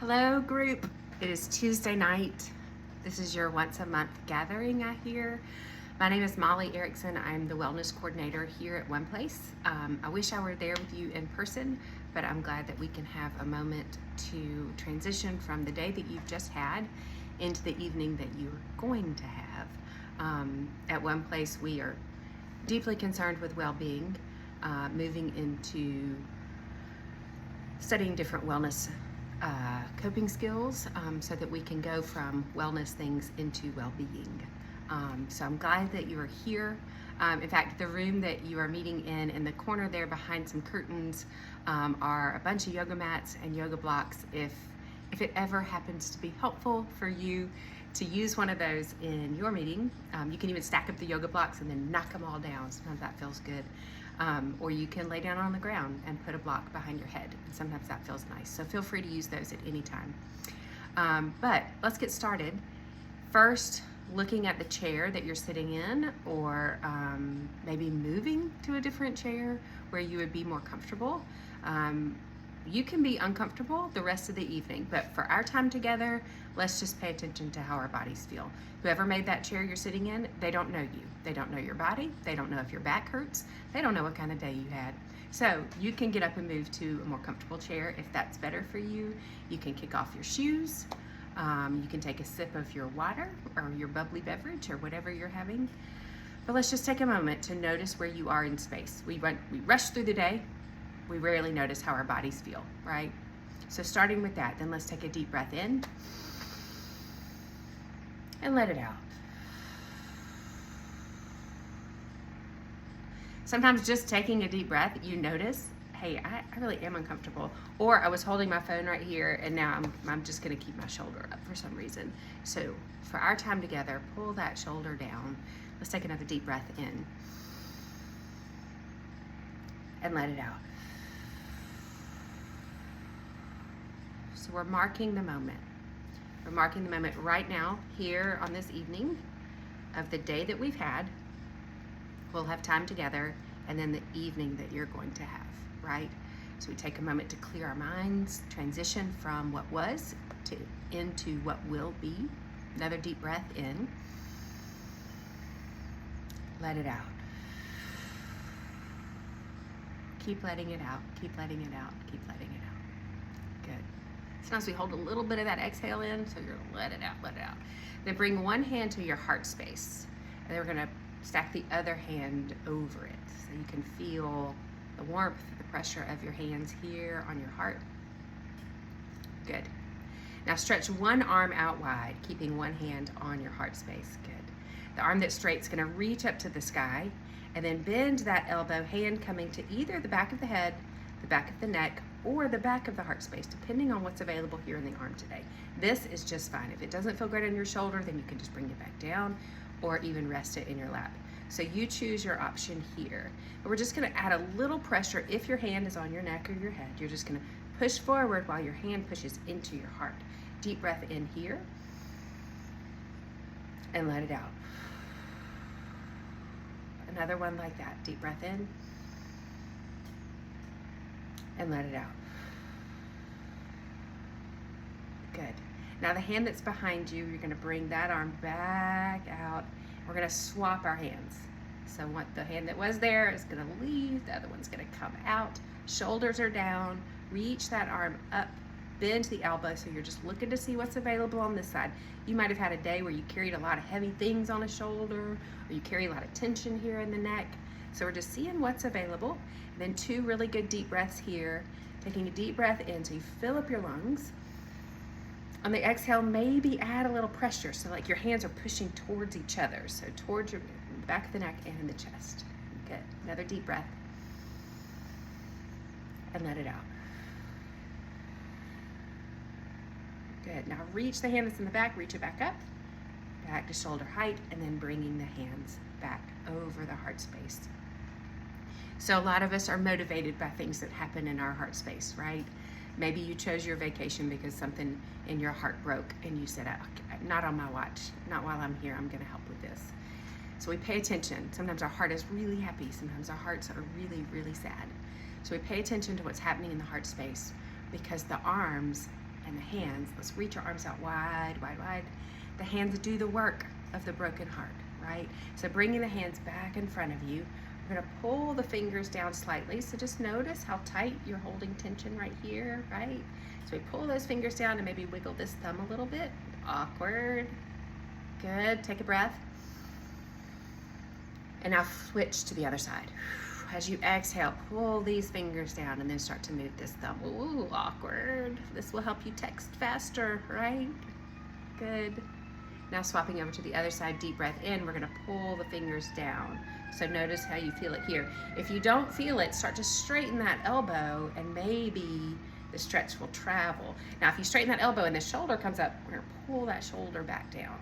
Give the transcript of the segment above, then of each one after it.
Hello group, it is Tuesday night. This is your once a month gathering, I hear. My name is Molly Erickson. I'm the wellness coordinator here at One Place. I wish I were there with you in person, but I'm glad that we can have a moment to transition from the day that you've just had into the evening that you're going to have. At One Place, we are deeply concerned with well-being, moving into studying different wellness coping skills so that we can go from wellness things into well-being. So I'm glad that you are here. In fact, the room that you are meeting in the corner there behind some curtains are a bunch of yoga mats and yoga blocks. If it ever happens to be helpful for you to use one of those in your meeting, you can even stack up the yoga blocks and then knock them all down. Sometimes that feels good. Or you can lay down on the ground and put a block behind your head. And sometimes that feels nice. So feel free to use those at any time. But let's get started. First, looking at the chair that you're sitting in, or maybe moving to a different chair where you would be more comfortable. You can be uncomfortable the rest of the evening, but for our time together, let's just pay attention to how our bodies feel. Whoever made that chair you're sitting in, they don't know you. They don't know your body. They don't know if your back hurts. They don't know what kind of day you had. So you can get up and move to a more comfortable chair if that's better for you. You can kick off your shoes. You can take a sip of your water or your bubbly beverage or whatever you're having. But let's just take a moment to notice where you are in space. We rush through the day. We rarely notice how our bodies feel, right? So starting with that, then let's take a deep breath in and let it out. Sometimes just taking a deep breath, you notice, hey, I really am uncomfortable. Or I was holding my phone right here and now I'm just gonna keep my shoulder up for some reason. So for our time together, pull that shoulder down. Let's take another deep breath in and let it out. So we're marking the moment. We're marking the moment right now, here on this evening of the day that we've had. We'll have time together, and then the evening that you're going to have, right? So we take a moment to clear our minds, transition from what was into what will be. Another deep breath in. Let it out. Keep letting it out, keep letting it out, keep letting it out. Good. Sometimes we hold a little bit of that exhale in, so you're gonna let it out, let it out. Then bring one hand to your heart space, and then we're gonna stack the other hand over it so you can feel the warmth, the pressure of your hands here on your heart. Good. Now stretch one arm out wide, keeping one hand on your heart space. Good. The arm that's straight is gonna reach up to the sky, and then bend that elbow, hand coming to either the back of the head, the back of the neck, or the back of the heart space, depending on what's available here in the arm today. This is just fine. If it doesn't feel great on your shoulder, then you can just bring it back down or even rest it in your lap. So you choose your option here. But we're just gonna add a little pressure. If your hand is on your neck or your head, you're just gonna push forward while your hand pushes into your heart. Deep breath in here and let it out. Another one like that. Deep breath in and let it out. Good. Now the hand that's behind you, you're gonna bring that arm back out. We're gonna swap our hands. So what the hand that was there is gonna leave, the other one's gonna come out. Shoulders are down, reach that arm up, bend the elbow, so you're just looking to see what's available on this side. You might have had a day where you carried a lot of heavy things on a shoulder, or you carry a lot of tension here in the neck. So we're just seeing what's available. And then two really good deep breaths here. Taking a deep breath in so you fill up your lungs. On the exhale, maybe add a little pressure, so like your hands are pushing towards each other, so towards your back of the neck and in the chest. Good. Another deep breath. And let it out. Good. Now reach the hand that's in the back, reach it back up, back to shoulder height, and then bringing the hands back over the heart space. So a lot of us are motivated by things that happen in our heart space, right? Maybe you chose your vacation because something in your heart broke and you said, okay, not on my watch, not while I'm here, I'm gonna help with this. So we pay attention. Sometimes our heart is really happy, sometimes our hearts are really, really sad. So we pay attention to what's happening in the heart space, because the arms and the hands. Let's reach our arms out wide, wide, wide. The hands do the work of the broken heart, right? So bringing the hands back in front of you, we're gonna pull the fingers down slightly. So just notice how tight you're holding tension right here, right? So we pull those fingers down and maybe wiggle this thumb a little bit. Awkward. Good, take a breath. And now switch to the other side. As you exhale, pull these fingers down and then start to move this thumb. Ooh, awkward. This will help you text faster, right? Good. Now swapping over to the other side, deep breath in, we're gonna pull the fingers down. So notice how you feel it here. If you don't feel it, start to straighten that elbow and maybe the stretch will travel. Now if you straighten that elbow and the shoulder comes up, we're gonna pull that shoulder back down.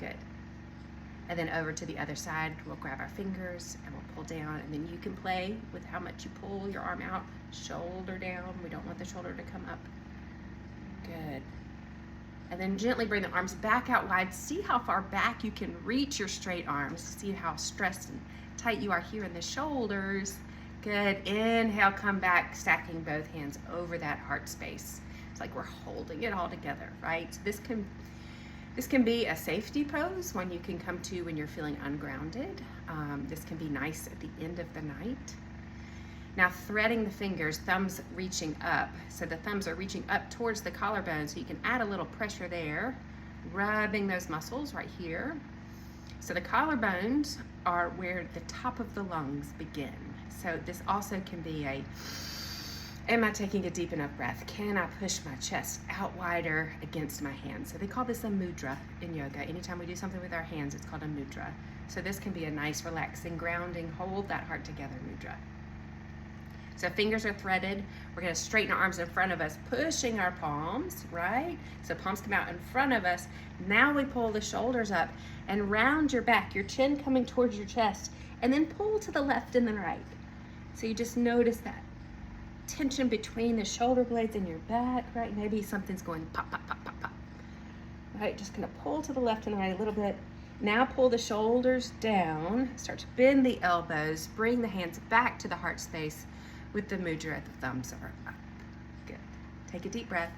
Good. And then over to the other side, we'll grab our fingers and we'll pull down, and then you can play with how much you pull your arm out, shoulder down. We don't want the shoulder to come up. Good. And then gently bring the arms back out wide. See how far back you can reach your straight arms. See how stressed and tight you are here in the shoulders. Good. Inhale, come back, stacking both hands over that heart space. It's like we're holding it all together, right? So this can be a safety pose, one you can come to when you're feeling ungrounded. This can be nice at the end of the night. Now threading the fingers, thumbs reaching up. So the thumbs are reaching up towards the collarbone, so you can add a little pressure there, rubbing those muscles right here. So the collarbones are where the top of the lungs begin. So this also can be a, am I taking a deep enough breath? Can I push my chest out wider against my hands? So they call this a mudra in yoga. Anytime we do something with our hands, it's called a mudra. So this can be a nice, relaxing, grounding, hold that heart together mudra. So fingers are threaded. We're gonna straighten our arms in front of us, pushing our palms, right? So palms come out in front of us. Now we pull the shoulders up and round your back, your chin coming towards your chest, and then pull to the left and the right. So you just notice that tension between the shoulder blades and your back, right? Maybe something's going pop, pop, pop, pop, pop. Right, just gonna pull to the left and the right a little bit. Now pull the shoulders down, start to bend the elbows, bring the hands back to the heart space with the mudra, the thumbs are up. Good. Take a deep breath.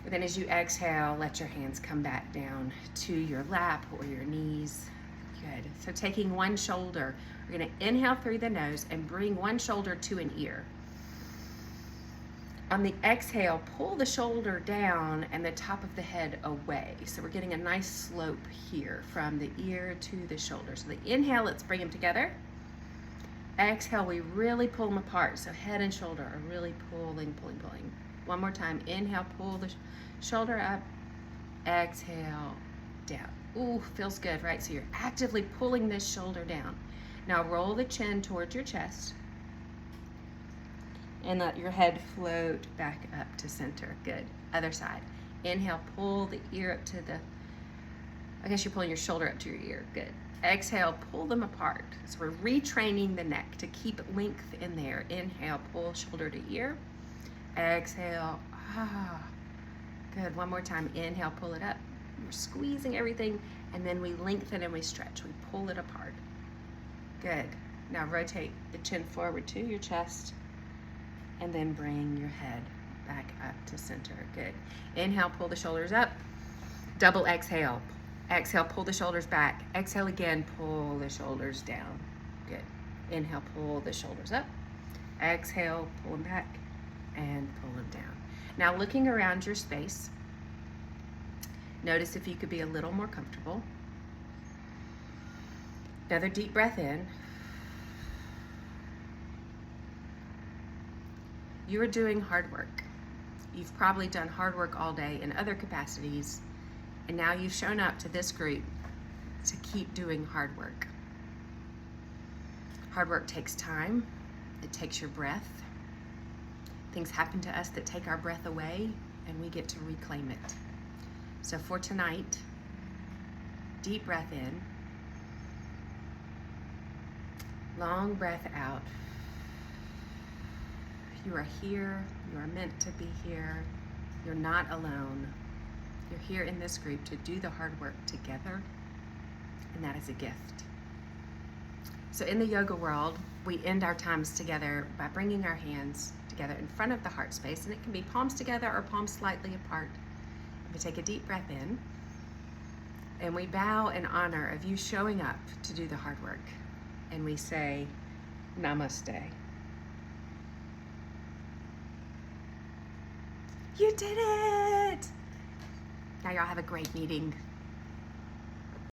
And then as you exhale, let your hands come back down to your lap or your knees. Good. So taking one shoulder, we're gonna inhale through the nose and bring one shoulder to an ear. On the exhale, pull the shoulder down and the top of the head away. So we're getting a nice slope here from the ear to the shoulder. So the inhale, let's bring them together. Exhale, we really pull them apart. So head and shoulder are really pulling, pulling, pulling. One more time, inhale, pull the shoulder up. Exhale, down. Ooh, feels good, right? So you're actively pulling this shoulder down. Now roll the chin towards your chest and let your head float back up to center. Good. Other side. Inhale, pull the ear up to the, I guess you're pulling your shoulder up to your ear. Good. Exhale, pull them apart. So we're retraining the neck to keep length in there. Inhale, pull shoulder to ear. Exhale, good. One more time. Inhale, pull it up. We're squeezing everything, and then we lengthen and we stretch. We pull it apart. Good. Now rotate the chin forward to your chest, and then bring your head back up to center. Good. Inhale, pull the shoulders up. Double exhale. Exhale, pull the shoulders back. Exhale again, pull the shoulders down. Good. Inhale, pull the shoulders up. Exhale, pull them back and pull them down. Now looking around your space, notice if you could be a little more comfortable. Another deep breath in. You are doing hard work. You've probably done hard work all day in other capacities, and now you've shown up to this group to keep doing hard work. Hard work takes time. It takes your breath. Things happen to us that take our breath away, and we get to reclaim it. So for tonight, deep breath in, long breath out. You are here. You are meant to be here. You're not alone. You're here in this group to do the hard work together, and that is a gift. So in the yoga world, we end our times together by bringing our hands together together in front of the heart space, and it can be palms together or palms slightly apart. We take a deep breath in, and we bow in honor of you showing up to do the hard work. And we say, Namaste. You did it! Now y'all have a great meeting.